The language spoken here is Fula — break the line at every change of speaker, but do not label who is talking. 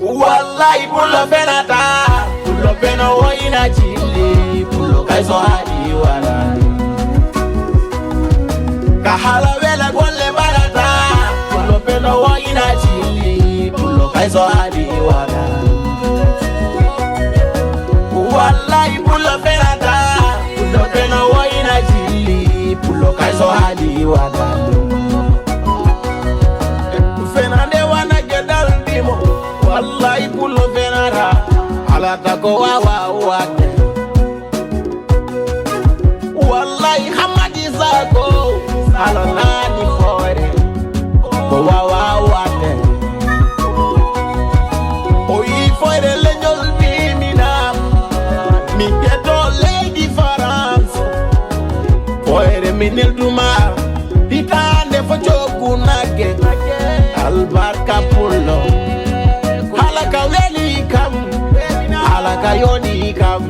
Wallahi pulo fenata, pulo feno woina chili, pulo kaiso hadi wala. Kahala vela gwale barata, pulo feno woina chili, pulo kaiso hadi wala. Wallahi pulo fenata, pulo feno woina chili, pulo kaiso hadi wala. Fenande wana gedal dimo. Wallahi pulo fenara ala tako wa wate. Wallahi hamadi zako sala nani fore ko wa wate. Oyi fore lenyol bimina mi geto lady France fore minil duma ditande fo jogu nage albarka pulo Alaka yoni kam